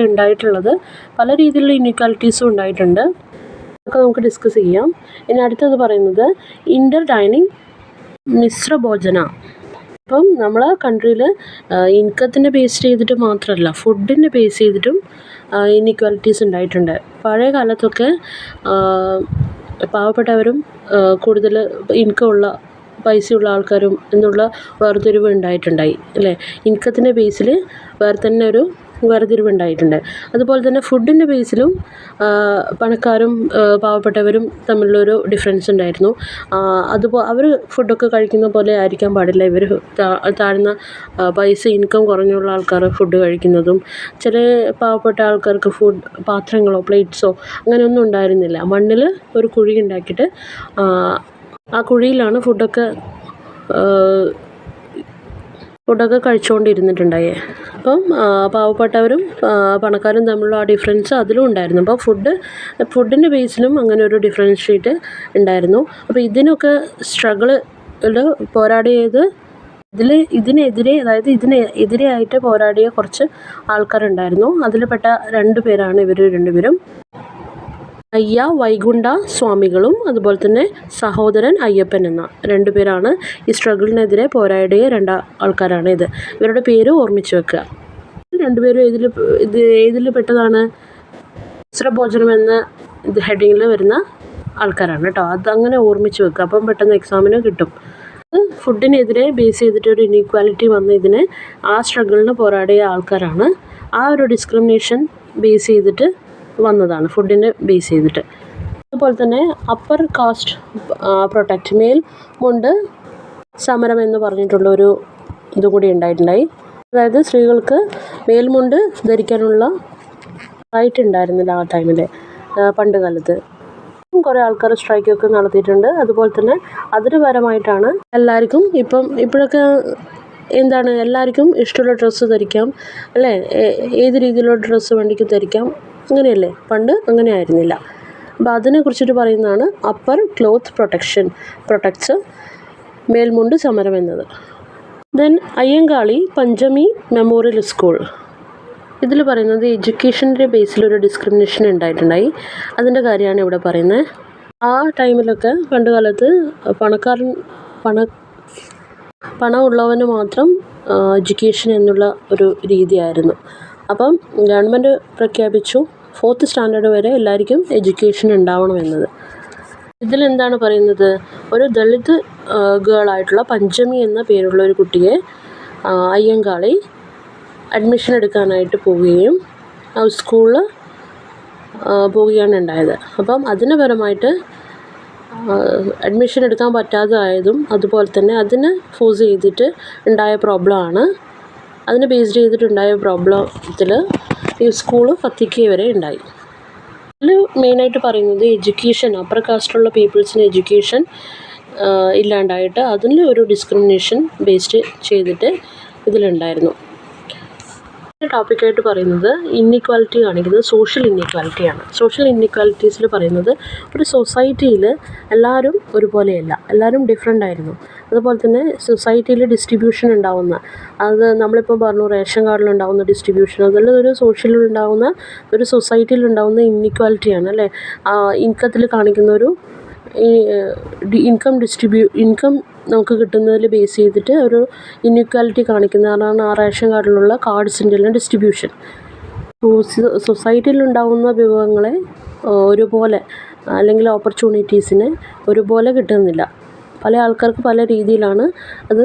[SPEAKER 1] ഉണ്ടായിട്ടുള്ളത്, പല രീതിയിലുള്ള ഇൻഇക്വാലിറ്റീസും ഉണ്ടായിട്ടുണ്ട്. അതൊക്കെ നമുക്ക് ഡിസ്കസ് ചെയ്യാം. ഇനി അടുത്തത് പറയുന്നത് ഇൻ്റർ ഡൈനിങ് മിശ്ര ഭോജന. അപ്പം നമ്മളെ കൺട്രിയിൽ ഇൻകത്തിൻ്റെ ബേസ് ചെയ്തിട്ട് മാത്രമല്ല ഫുഡിൻ്റെ ബേസ് ചെയ്തിട്ടും ഇൻഇക്വാലിറ്റീസ് ഉണ്ടായിട്ടുണ്ട്. പഴയ കാലത്തൊക്കെ പാവപ്പെട്ടവരും കൂടുതൽ ഇൻകമുള്ള പൈസയുള്ള ആൾക്കാരും എന്നുള്ള വേർതിരിവ് ഉണ്ടായിട്ടുണ്ടായി അല്ലേ. ഇൻകത്തിൻ്റെ ബേസിൽ വേറെ തന്നെ ഒരു വേർതിരിവ് ഉണ്ടായിട്ടുണ്ട്. അതുപോലെ തന്നെ ഫുഡിൻ്റെ ബേസിലും പണക്കാരും പാവപ്പെട്ടവരും തമ്മിലുള്ളൊരു ഡിഫറൻസ് ഉണ്ടായിരുന്നു. അവർ ഫുഡൊക്കെ കഴിക്കുന്ന പോലെ ആയിരിക്കാൻ പാടില്ല ഇവർ താഴ്ന്ന പൈസ ഇൻകം കുറഞ്ഞുള്ള ആൾക്കാർ ഫുഡ് കഴിക്കുന്നതും. ചില പാവപ്പെട്ട ആൾക്കാർക്ക് പാത്രങ്ങളോ പ്ലേറ്റ്സോ അങ്ങനെയൊന്നും ഉണ്ടായിരുന്നില്ല. മണ്ണിൽ ഒരു കുഴി ഉണ്ടാക്കിയിട്ട് ആ കുഴിയിലാണ് ഫുഡൊക്കെ കഴിച്ചുകൊണ്ടിരുന്നിട്ടുണ്ടായേ. അപ്പം പാവപ്പെട്ടവരും പണക്കാരും തമ്മിലുള്ള ആ ഡിഫറൻസ് അതിലും ഉണ്ടായിരുന്നു. അപ്പോൾ ഫുഡിൻ്റെ ബേസിലും അങ്ങനെ ഒരു ഡിഫറൻഷ്യേറ്റ് ഉണ്ടായിരുന്നു. അപ്പോൾ ഇതിനൊക്കെ പോരാടിയത് ഇതിനെതിരെയായിട്ട് പോരാടിയ കുറച്ച് ആൾക്കാരുണ്ടായിരുന്നു. അതിൽപ്പെട്ട 2 പേരാണ് ഇവർ രണ്ടുപേരും. അയ്യ വൈകുണ്ഠ സ്വാമികളും അതുപോലെ തന്നെ സഹോദരൻ അയ്യപ്പൻ എന്ന 2 പേരാണ് ഈ സ്ട്രഗിളിനെതിരെ പോരാടിയ 2 ആൾക്കാരാണ് ഇത്. ഇവരുടെ പേര് ഓർമ്മിച്ച് വെക്കുക. 2 പേരും ഏതിൽ പെട്ടതാണ്? മിശ്രഭോജനം എന്ന ഹെഡിങ്ങിൽ വരുന്ന ആൾക്കാരാണ് കേട്ടോ. അതങ്ങനെ ഓർമ്മിച്ച് വെക്കുക, അപ്പം പെട്ടെന്ന് എക്സാമിന് കിട്ടും. ഫുഡിനെതിരെ ബേസ് ചെയ്തിട്ട് ഒരു ഇൻഇക്വാലിറ്റി വന്ന് ഇതിനെ ആ സ്ട്രഗിളിന് പോരാടിയ ആൾക്കാരാണ്. ആ ഒരു ഡിസ്ക്രിമിനേഷൻ ബേസ് ചെയ്തിട്ട് വന്നതാണ്, ഫുഡിനെ ബേസ് ചെയ്തിട്ട്. അതുപോലെ തന്നെ അപ്പർ കാസ്റ്റ് പ്രൊട്ടക്റ്റ് മേൽമുണ്ട് സമരം എന്ന് പറഞ്ഞിട്ടുള്ളൊരു ഇതും കൂടി ഉണ്ടായിട്ടുണ്ടായി. അതായത് സ്ത്രീകൾക്ക് മേൽമുണ്ട് ധരിക്കാനുള്ള റൈറ്റ് ഉണ്ടായിരുന്നില്ല ആ ടൈമിൽ, പണ്ട് കാലത്ത്. കുറേ ആൾക്കാർ സ്ട്രൈക്കൊക്കെ നടത്തിയിട്ടുണ്ട്. അതുപോലെ തന്നെ അതിന് പരമായിട്ടാണ് എല്ലാവർക്കും ഇപ്പോഴൊക്കെ എല്ലാവർക്കും ഇഷ്ടമുള്ള ഡ്രസ്സ് ധരിക്കാം അല്ലേ. ഏത് രീതിയിലുള്ള ഡ്രസ്സ് വേണ്ടിക്ക് ധരിക്കാം, അങ്ങനെയല്ലേ. പണ്ട് അങ്ങനെ ആയിരുന്നില്ല. അപ്പോൾ അതിനെക്കുറിച്ചിട്ട് പറയുന്നതാണ് അപ്പർ ക്ലോത്ത് പ്രൊട്ടക്ട്സ് മേൽമുണ്ട് സമരം എന്നത്. ദെൻ അയ്യങ്കാളി പഞ്ചമി മെമ്മോറിയൽ സ്കൂൾ. ഇതിൽ പറയുന്നത് എഡ്യൂക്കേഷൻ്റെ ബേസിലൊരു ഡിസ്ക്രിമിനേഷൻ ഉണ്ടായിട്ടുണ്ടായി. അതിൻ്റെ കാര്യമാണ് ഇവിടെ പറയുന്നത്. ആ ടൈമിലൊക്കെ പണ്ട് കാലത്ത് പണമുള്ളവന് മാത്രം എഡ്യൂക്കേഷൻ എന്നുള്ള ഒരു രീതിയായിരുന്നു. അപ്പം ഗവൺമെൻറ് പ്രഖ്യാപിച്ചു 4th സ്റ്റാൻഡേർഡ് വരെ എല്ലാവർക്കും എഡ്യൂക്കേഷൻ ഉണ്ടാവണമെന്നത്. ഇതിലെന്താണ് പറയുന്നത്? ഒരു ദളിത് ഗേളായിട്ടുള്ള പഞ്ചമി എന്ന പേരുള്ള ഒരു കുട്ടിയെ അയ്യങ്കാളി അഡ്മിഷൻ എടുക്കാനായിട്ട് പോവുകയും സ്കൂളിൽ പോവുകയാണ് ഉണ്ടായത്. അപ്പം അതിന് പരമായിട്ട് അഡ്മിഷൻ എടുക്കാൻ പറ്റാതെ ആയതും അതുപോലെ തന്നെ അതിനെ ഫോഴ്സ് ചെയ്തിട്ട് ഉണ്ടായ പ്രോബ്ലമാണ്. അതിനെ ബേസ്ഡ് ചെയ്തിട്ടുണ്ടായ പ്രോബ്ലത്തിൽ ഈ സ്കൂള് കത്തിക്കുക വരെ ഉണ്ടായി. ഇതിൽ മെയിനായിട്ട് പറയുന്നത് എഡ്യൂക്കേഷൻ, അപ്പർ കാസ്റ്റുള്ള പീപ്പിൾസിന് എഡ്യൂക്കേഷൻ ഇല്ലാണ്ടായിട്ട് അതിൽ ഒരു ഡിസ്ക്രിമിനേഷൻ ബേസ്ഡ് ചെയ്തിട്ട് ഇതിലുണ്ടായിരുന്നു. ടോപ്പിക്കായിട്ട് പറയുന്നത് ഇൻഇക്വാലിറ്റി കാണിക്കുന്നത് സോഷ്യൽ ഇൻഇക്വാലിറ്റിയാണ്. സോഷ്യൽ ഇൻഇക്വാലിറ്റീസിൽ പറയുന്നത് ഒരു സൊസൈറ്റിയിൽ എല്ലാവരും ഒരുപോലെയല്ല, എല്ലാവരും ഡിഫറെൻ്റ് ആയിരുന്നു. അതുപോലെ തന്നെ സൊസൈറ്റിയിൽ ഡിസ്ട്രിബ്യൂഷൻ ഉണ്ടാവുന്ന, അത് നമ്മളിപ്പോൾ പറഞ്ഞു റേഷൻ കാർഡിലുണ്ടാവുന്ന ഡിസ്ട്രിബ്യൂഷൻ, അതെല്ലാം ഒരു സോഷ്യലിലുണ്ടാവുന്ന ഒരു സൊസൈറ്റിയിലുണ്ടാവുന്ന ഇൻഇക്വാലിറ്റിയാണ് അല്ലേ. ഇൻകത്തിൽ കാണിക്കുന്ന ഒരു ഇൻകം നമുക്ക് കിട്ടുന്നതിൽ ബേസ് ചെയ്തിട്ട് ഒരു ഇൻഇക്വാലിറ്റി കാണിക്കുന്നതാണ് ആ റേഷൻ കാർഡിലുള്ള കാർഡ്സിൻ്റെ എല്ലാം ഡിസ്ട്രിബ്യൂഷൻ. സൊസൈറ്റിയിലുണ്ടാകുന്ന വിഭവങ്ങളെ ഒരുപോലെ അല്ലെങ്കിൽ ഓപ്പർച്യൂണിറ്റീസിനെ ഒരുപോലെ കിട്ടുന്നില്ല. പല ആൾക്കാർക്ക് പല രീതിയിലാണ് അത്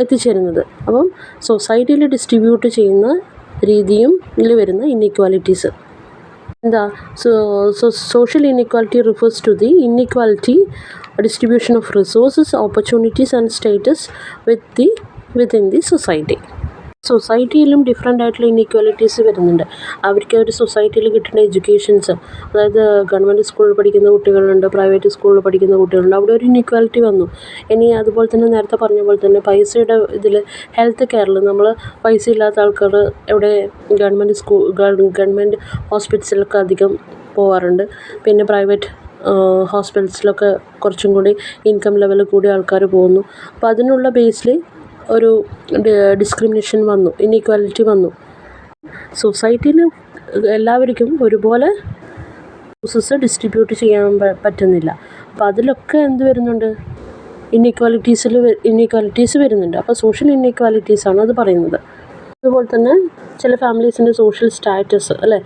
[SPEAKER 1] എത്തിച്ചേരുന്നത്. അപ്പം സൊസൈറ്റിയിൽ ഡിസ്ട്രിബ്യൂട്ട് ചെയ്യുന്ന രീതിയും ഇതിൽ വരുന്ന ഇൻഇക്വാലിറ്റീസ് എന്താ? Social inequality refers to the inequality distribution of resources, opportunities and status within the society. സൊസൈറ്റിയിലും ഡിഫറെൻ്റ് ആയിട്ടുള്ള ഇൻഇക്വാലിറ്റീസ് വരുന്നുണ്ട്. അവർക്ക് ഒരു സൊസൈറ്റിയിൽ കിട്ടുന്ന എഡ്യൂക്കേഷൻസ്, അതായത് ഗവൺമെൻറ് സ്കൂളിൽ പഠിക്കുന്ന കുട്ടികളുണ്ട്, പ്രൈവറ്റ് സ്കൂളിൽ പഠിക്കുന്ന കുട്ടികളുണ്ട്, അവിടെ ഒരു ഇൻഇക്വാലിറ്റി വന്നു. ഇനി അതുപോലെ തന്നെ നേരത്തെ പറഞ്ഞ പോലെ തന്നെ പൈസയുടെ ഇതിൽ ഹെൽത്ത് കെയറിൽ നമ്മൾ പൈസ ഇല്ലാത്ത ആൾക്കാർ എവിടെ ഗവൺമെൻറ് ഹോസ്പിറ്റൽസിലൊക്കെ അധികം പോകാറുണ്ട്. പിന്നെ പ്രൈവറ്റ് ഹോസ്പിറ്റൽസിലൊക്കെ കുറച്ചും കൂടി ഇൻകം ലെവൽ കൂടിയ ആൾക്കാർ പോകുന്നു. അപ്പോൾ അതിനുള്ള ബേസിൽ ഒരു ഡിസ്ക്രിമിനേഷൻ വന്നു, ഇൻഇക്വാലിറ്റി വന്നു. സൊസൈറ്റിയിൽ എല്ലാവർക്കും ഒരുപോലെ റിസോഴ്സസ് ഡിസ്ട്രിബ്യൂട്ട് ചെയ്യാൻ പറ്റുന്നില്ല. അപ്പോൾ അതിലൊക്കെ എന്ത് വരുന്നുണ്ട്? ഇൻഇക്വാലിറ്റീസ് വരുന്നുണ്ട്. അപ്പോൾ സോഷ്യൽ ഇൻഇക്വാലിറ്റീസാണ് അത് പറയുന്നത്. അതുപോലെ തന്നെ ചില ഫാമിലീസിൻ്റെ സോഷ്യൽ സ്റ്റാറ്റസ് അല്ലേ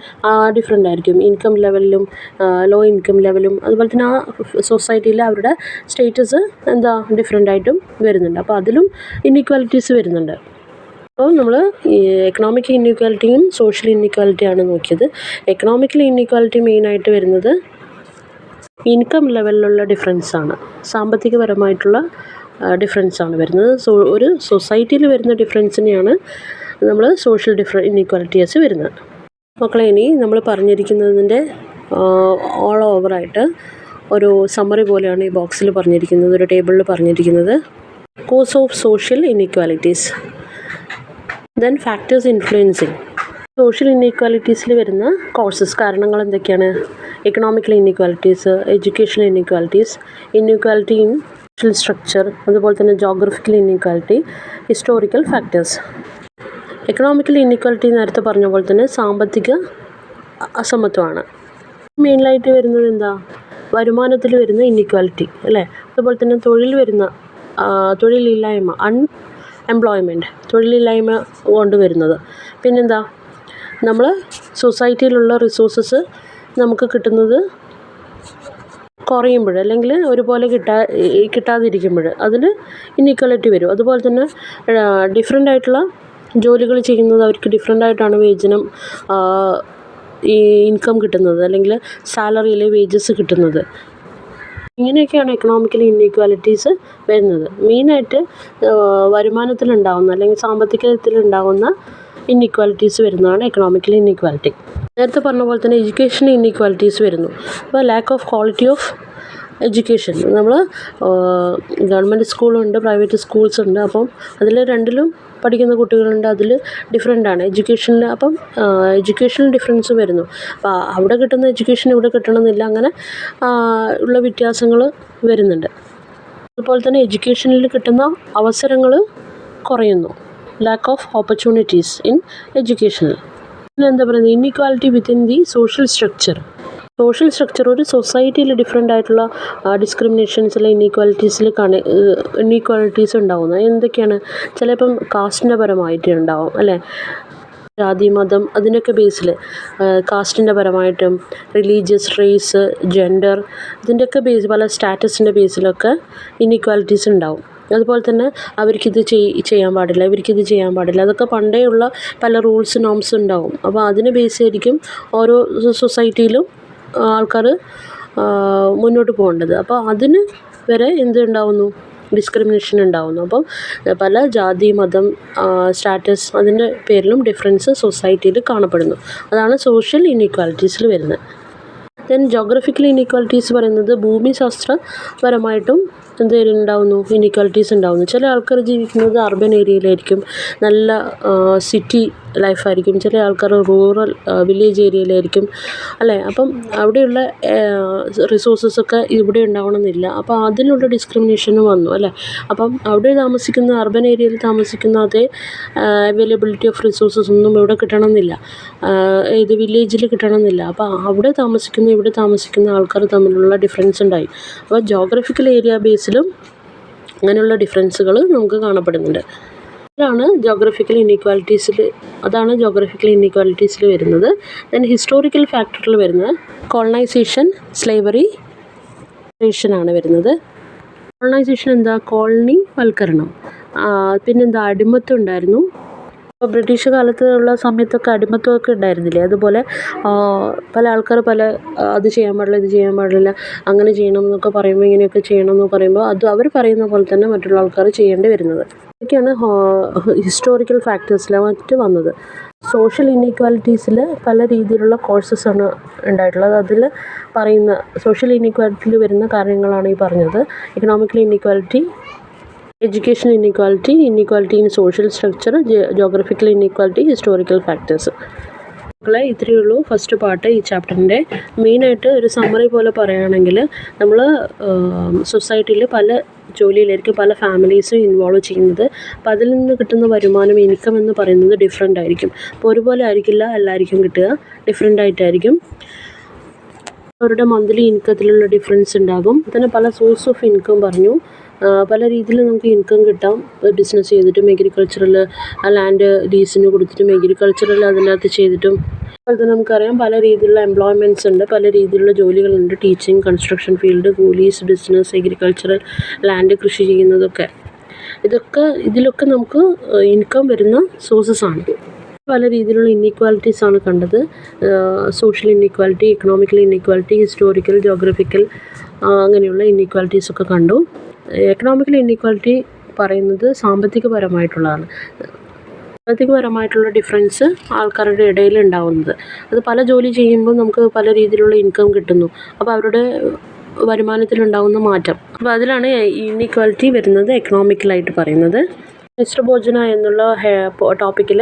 [SPEAKER 1] ഡിഫറെൻ്റ് ആയിരിക്കും. ഇൻകം ലെവലിലും ലോ ഇൻകം ലെവലും അതുപോലെ തന്നെ ആ സൊസൈറ്റിയിൽ അവരുടെ സ്റ്റേറ്റസ് എന്താ ഡിഫറെൻ്റ് ആയിട്ടും വരുന്നുണ്ട്. അപ്പോൾ അതിലും ഇൻഇക്വാലിറ്റീസ് വരുന്നുണ്ട്. അപ്പോൾ നമ്മൾ എക്കണോമിക് ഇൻഇക്വാലിറ്റിയും സോഷ്യൽ ഇൻഇക്വാലിറ്റിയാണ് നോക്കിയത്. എക്കണോമിക്കൽ ഇൻഇക്വാലിറ്റി മെയിനായിട്ട് വരുന്നത് ഇൻകം ലെവലിലുള്ള ഡിഫറൻസാണ്, സാമ്പത്തികപരമായിട്ടുള്ള ഡിഫറൻസാണ് വരുന്നത്. ഒരു സൊസൈറ്റിയിൽ വരുന്ന ഡിഫറൻസിനെയാണ് നമ്മൾ സോഷ്യൽ ഇൻഇക്വാലിറ്റീസ് വരുന്നത്. മക്കളെ, ഇനി നമ്മൾ പറഞ്ഞിരിക്കുന്നതിൻ്റെ ഓൾ ഓവറായിട്ട് ഒരു സമ്മറി പോലെയാണ് ഈ ബോക്സിൽ പറഞ്ഞിരിക്കുന്നത്, ഒരു ടേബിളിൽ പറഞ്ഞിരിക്കുന്നത്. Cause of social inequalities, then factors influencing. Social ഇൻഇക്വാലിറ്റീസിൽ വരുന്ന കോസസ്, കാരണങ്ങൾ എന്തൊക്കെയാണ്? Economical inequalities, educational inequalities, inequality in social structure, അതുപോലെ തന്നെ geographical inequality, historical factors. Economical inequality നേരത്തെ പറഞ്ഞ പോലെ തന്നെ സാമ്പത്തിക അസമത്വമാണ്. മെയിനായിട്ട് വരുന്നത് എന്താ? വരുമാനത്തിൽ വരുന്ന ഇൻഇക്വാലിറ്റി അല്ലേ. അതുപോലെ തന്നെ തൊഴിലില്ലായ്മ, അൺഎംപ്ലോയ്മെൻറ്റ്, തൊഴിലില്ലായ്മ കൊണ്ടുവരുന്നത്. പിന്നെന്താ? നമ്മൾ സൊസൈറ്റിയിലുള്ള റിസോഴ്സസ് നമുക്ക് കിട്ടുന്നത് കുറയുമ്പോൾ അല്ലെങ്കിൽ ഒരുപോലെ കിട്ടാതിരിക്കുമ്പോൾ അതിൽ ഇൻഇക്വാലിറ്റി വരും. അതുപോലെ തന്നെ ഡിഫറെൻ്റ് ആയിട്ടുള്ള ജോലികൾ ചെയ്യുന്നത് അവർക്ക് ഡിഫറെൻ്റ് ആയിട്ടാണ് വേതനം ഈ ഇൻകം കിട്ടുന്നത് അല്ലെങ്കിൽ സാലറിയിലെ വേജസ് കിട്ടുന്നത്. ഇങ്ങനെയൊക്കെയാണ് എക്കണോമിക്കൽ ഇൻഇക്വാലിറ്റീസ് വരുന്നത്. മെയിനായിട്ട് വരുമാനത്തിലുണ്ടാകുന്ന അല്ലെങ്കിൽ സാമ്പത്തികത്തിലുണ്ടാകുന്ന ഇൻഇക്വാലിറ്റീസ് വരുന്നതാണ് എക്കണോമിക്കൽ ഇൻഇക്വാലിറ്റി. നേരത്തെ പറഞ്ഞ പോലെ തന്നെ എഡ്യൂക്കേഷൻ ഇൻഇക്വാലിറ്റീസ് വരുന്നു. അപ്പോൾ lack of quality of education, നമ്മൾ ഗവൺമെൻറ് സ്കൂളുണ്ട്, പ്രൈവറ്റ് സ്കൂൾസ് ഉണ്ട്. അപ്പം അതിൽ രണ്ടിലും പഠിക്കുന്ന കുട്ടികളുണ്ട്. അതിൽ ഡിഫറെൻ്റാണ് എഡ്യൂക്കേഷനിൽ. അപ്പം എഡ്യൂക്കേഷണൽ ഡിഫറൻസ് വരുന്നു. അപ്പോൾ അവിടെ കിട്ടുന്ന എഡ്യൂക്കേഷൻ ഇവിടെ കിട്ടണമെന്നില്ല, അങ്ങനെ ഉള്ള വ്യത്യാസങ്ങൾ വരുന്നുണ്ട്. അതുപോലെ തന്നെ എഡ്യൂക്കേഷനിൽ കിട്ടുന്ന അവസരങ്ങൾ കുറയുന്നു. ലാക്ക് ഓഫ് ഓപ്പർച്യൂണിറ്റീസ് ഇൻ എഡ്യൂക്കേഷനിൽ. എന്താ പറയുന്നത്? Inequality within the social structure. ഒരു സൊസൈറ്റിയിൽ ഡിഫറെൻ്റ് ആയിട്ടുള്ള ഡിസ്ക്രിമിനേഷൻസിൽ ഇൻഇക്വാലിറ്റീസ് ഉണ്ടാകുന്നത് എന്തൊക്കെയാണ്? ചിലപ്പം കാസ്റ്റിൻ്റെ പരമായിട്ട് ഉണ്ടാവും അല്ലേ, ജാതി, മതം, അതിൻ്റെയൊക്കെ ബേസിൽ കാസ്റ്റിൻ്റെ പരമായിട്ടും റിലീജിയസ്, റേസ്, ജെൻഡർ, ഇതിൻ്റെയൊക്കെ ബേസ്, പല സ്റ്റാറ്റസിൻ്റെ ബേസിലൊക്കെ ഇൻഇക്വാലിറ്റീസ് ഉണ്ടാവും. അതുപോലെ തന്നെ അവർക്കിത് ചെയ്യാൻ പാടില്ല, ഇവർക്കിത് ചെയ്യാൻ പാടില്ല, അതൊക്കെ പണ്ടേ ഉള്ള പല റൂൾസ്, നോംസ് ഉണ്ടാവും. അപ്പോൾ അതിന് ബേസ് ആയിരിക്കും ഓരോ സൊസൈറ്റിയിലും ആൾക്കാർ മുന്നോട്ട് പോകേണ്ടത്. അപ്പോൾ അതിന് വരെ എന്തുണ്ടാവുന്നു? ഡിസ്ക്രിമിനേഷൻ ഉണ്ടാവുന്നു. അപ്പം പല ജാതി, മതം, സ്റ്റാറ്റസ്, അതിൻ്റെ പേരിലും ഡിഫറൻസ് സൊസൈറ്റിയിൽ കാണപ്പെടുന്നു. അതാണ് സോഷ്യൽ ഇൻഇക്വാലിറ്റീസിൽ വരുന്നത്. ദെൻ ജോഗ്രഫിക്കൽ ഇൻഇക്വാലിറ്റീസ് പറയുന്നത് ഭൂമിശാസ്ത്രപരമായിട്ടും ഉണ്ടാവുന്നു, ഇൻഇക്വാലിറ്റീസ് ഉണ്ടാവുന്നു. ചില ആൾക്കാർ ജീവിക്കുന്നത് അർബൻ ഏരിയയിലായിരിക്കും, നല്ല സിറ്റി ലൈഫായിരിക്കും. ചില ആൾക്കാർ റൂറൽ വില്ലേജ് ഏരിയയിലായിരിക്കും അല്ലേ. അപ്പം അവിടെയുള്ള റിസോഴ്സസൊക്കെ ഇവിടെ ഉണ്ടാവണമെന്നില്ല. അപ്പോൾ അതിനുള്ള ഡിസ്ക്രിമിനേഷനും വന്നു അല്ലേ. അപ്പം അവിടെ താമസിക്കുന്ന അർബൻ ഏരിയയിൽ താമസിക്കുന്ന അതേ അവൈലബിലിറ്റി ഓഫ് റിസോഴ്സസ് ഒന്നും ഇവിടെ കിട്ടണമെന്നില്ല, ഇത് വില്ലേജിൽ കിട്ടണമെന്നില്ല. അപ്പോൾ അവിടെ താമസിക്കുന്ന ഇവിടെ താമസിക്കുന്ന ആൾക്കാർ തമ്മിലുള്ള ഡിഫറൻസ് ഉണ്ടായി. അപ്പോൾ ജോഗ്രഫിക്കൽ ഏരിയ ബേസിലും അങ്ങനെയുള്ള ഡിഫറൻസുകൾ നമുക്ക് കാണപ്പെടുന്നുണ്ട്. അതാണ് ജോഗ്രഫിക്കൽ ഇനീക്വാലിറ്റീസിൽ വരുന്നത്. ദെൻ ഹിസ്റ്റോറിക്കൽ ഫാക്ടറിൽ വരുന്നത് കോളനൈസേഷൻ, സ്ലേവറി, ആണ് വരുന്നത്. കോളനൈസേഷൻ എന്താ? കോളനി വൽക്കരണം. പിന്നെന്താ? അടിമത്തം ഉണ്ടായിരുന്നു. ഇപ്പോൾ ബ്രിട്ടീഷ് കാലത്ത് ഉള്ള സമയത്തൊക്കെ അടിമത്തമൊക്കെ ഉണ്ടായിരുന്നില്ലേ? അതുപോലെ പല ആൾക്കാർ അത് ചെയ്യാൻ പാടില്ല, ഇത് ചെയ്യാൻ പാടില്ല, അങ്ങനെ ചെയ്യണം എന്നൊക്കെ പറയുമ്പോൾ, ഇങ്ങനെയൊക്കെ ചെയ്യണം എന്ന് പറയുമ്പോൾ അത് അവർ പറയുന്ന പോലെ തന്നെ മറ്റുള്ള ആൾക്കാർ ചെയ്യേണ്ടി വരുന്നത്. ഇതൊക്കെയാണ് ഹിസ്റ്റോറിക്കൽ ഫാക്ടേഴ്സിൽ മറ്റ് വന്നത്. സോഷ്യൽ ഇനീക്വാലിറ്റീസിൽ പല രീതിയിലുള്ള കോഴ്സസാണ് ഉണ്ടായിട്ടുള്ളത്. അതിൽ പറയുന്ന സോഷ്യൽ ഇനീക്വാലിറ്റിയിൽ വരുന്ന കാര്യങ്ങളാണ് ഈ പറഞ്ഞത്. Economical inequality, education inequality, inequality in social structure, geographical inequality, historical factors. ഇത്രയേ ഉള്ളൂ ഫസ്റ്റ് പാർട്ട് ഈ ചാപ്റ്ററിൻ്റെ. മെയിനായിട്ട് ഒരു സമ്മറി പോലെ പറയുകയാണെങ്കിൽ, നമ്മൾ സൊസൈറ്റിയിൽ പല ജോലിയിലായിരിക്കും പല ഫാമിലീസും ഇൻവോൾവ് ചെയ്യുന്നത്. അപ്പോൾ അതിൽ നിന്ന് കിട്ടുന്ന വരുമാനം, ഇൻകം എന്ന് പറയുന്നത് ഡിഫറെൻ്റ് ആയിരിക്കും. അപ്പോൾ ഒരുപോലെ ആയിരിക്കില്ല എല്ലാവർക്കും കിട്ടുക, ഡിഫറെൻ്റ് ആയിട്ടായിരിക്കും. അവരുടെ മന്ത്ലി ഇൻകത്തിലുള്ള ഡിഫറൻസ് ഉണ്ടാകും. തന്നെ പല സോഴ്സ് ഓഫ് ഇൻകം പറഞ്ഞു. പല രീതിയിൽ നമുക്ക് ഇൻകം കിട്ടാം. ബിസിനസ് ചെയ്തിട്ടും, എഗ്രികൾച്ചറൽ ലാൻഡ് ലീസിന് കൊടുത്തിട്ടും, എഗ്രികൾച്ചറൽ അതിനകത്ത് ചെയ്തിട്ടും. അതുപോലെ തന്നെ നമുക്കറിയാം പല രീതിയിലുള്ള എംപ്ലോയ്മെൻറ്റ്സ് ഉണ്ട്, പല രീതിയിലുള്ള ജോലികളുണ്ട്. Teaching, construction field, coolies, business, agricultural land, കൃഷി ചെയ്യുന്നതൊക്കെ. ഇതിലൊക്കെ നമുക്ക് ഇൻകം വരുന്ന സോഴ്സസ് ആണ്. പല രീതിയിലുള്ള ഇന്നീക്വാലിറ്റീസാണ് കണ്ടത്. Social inequality, economical inequality, historical, geographical, അങ്ങനെയുള്ള ഇന്നീക്വാലിറ്റീസൊക്കെ കണ്ടു. എക്കണോമിക്കൽ ഇന്നീക്വാലിറ്റി പറയുന്നത് സാമ്പത്തികപരമായിട്ടുള്ളതാണ്. സാമ്പത്തികപരമായിട്ടുള്ള ഡിഫറൻസ് ആൾക്കാരുടെ ഇടയിൽ ഉണ്ടാവുന്നത്. അത് പല ജോലി ചെയ്യുമ്പോൾ നമുക്ക് പല രീതിയിലുള്ള ഇൻകം കിട്ടുന്നു. അപ്പോൾ അവരുടെ വരുമാനത്തിലുണ്ടാകുന്ന മാറ്റം, അപ്പോൾ അതിലാണ് ഇന്നീക്വാലിറ്റി വരുന്നത് എക്കണോമിക്കലായിട്ട് പറയുന്നത്. മിസ്റ്റർ ഭോജന എന്നുള്ള ടോപ്പിക്കിൽ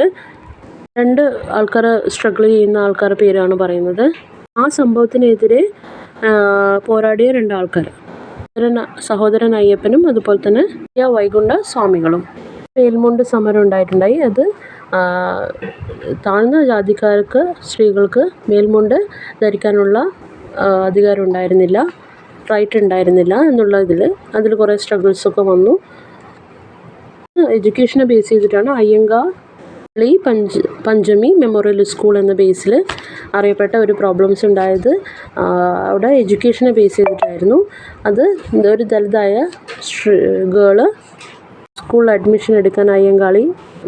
[SPEAKER 1] 2 ആൾക്കാർ സ്ട്രഗിൾ ചെയ്യുന്ന ആൾക്കാരുടെ പേരാണ് പറയുന്നത്. ആ സംഭവത്തിനെതിരെ പോരാടിയ 2 ആൾക്കാർ, സഹോദരൻ അയ്യപ്പനും അതുപോലെ തന്നെ വൈകുണ്ഠ സ്വാമികളും. മേൽമുണ്ട് സമരം ഉണ്ടായിട്ടുണ്ടായി. അത് താഴ്ന്ന ജാതിക്കാർക്ക്, സ്ത്രീകൾക്ക് മേൽമുണ്ട് ധരിക്കാനുള്ള അധികാരം ഉണ്ടായിരുന്നില്ല, റൈറ്റ് ഉണ്ടായിരുന്നില്ല എന്നുള്ള അതിൽ കുറേ സ്ട്രഗിൾസൊക്കെ വന്നു. എഡ്യൂക്കേഷനെ ബേസ് ചെയ്തിട്ടാണ് അയ്യങ്കാർ പഞ്ചമി മെമ്മോറിയൽ സ്കൂൾ എന്ന ബേസിൽ അറിയപ്പെട്ട ഒരു പ്രോബ്ലംസ് ഉണ്ടായത്. അവിടെ എഡ്യൂക്കേഷനെ ബേസ് ചെയ്തിട്ടായിരുന്നു. അത് ഒരു ദളിതായ ഗേള് സ്കൂളിൽ അഡ്മിഷൻ എടുക്കാൻ അയ്യങ്കാളി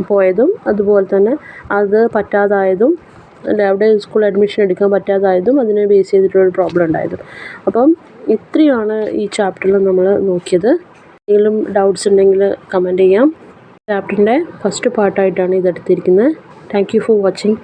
[SPEAKER 1] പോയതും, അതുപോലെ തന്നെ അത് പറ്റാതായതും, അവിടെ സ്കൂൾ അഡ്മിഷൻ എടുക്കാൻ പറ്റാതായതും അതിനെ ബേസ് ചെയ്തിട്ടുള്ളൊരു പ്രോബ്ലം ഉണ്ടായതും. അപ്പം ഇത്രയാണ് ഈ ചാപ്റ്ററിൽ നമ്മൾ നോക്കിയത്. എന്തെങ്കിലും ഡൗട്ട്സ് ഉണ്ടെങ്കിൽ കമൻറ്റ് ചെയ്യാം. ചാപ്റ്ററിൻ്റെ ഫസ്റ്റ് പാർട്ടായിട്ടാണ് ഇതെടുത്തിരിക്കുന്നത്. Thank you for watching.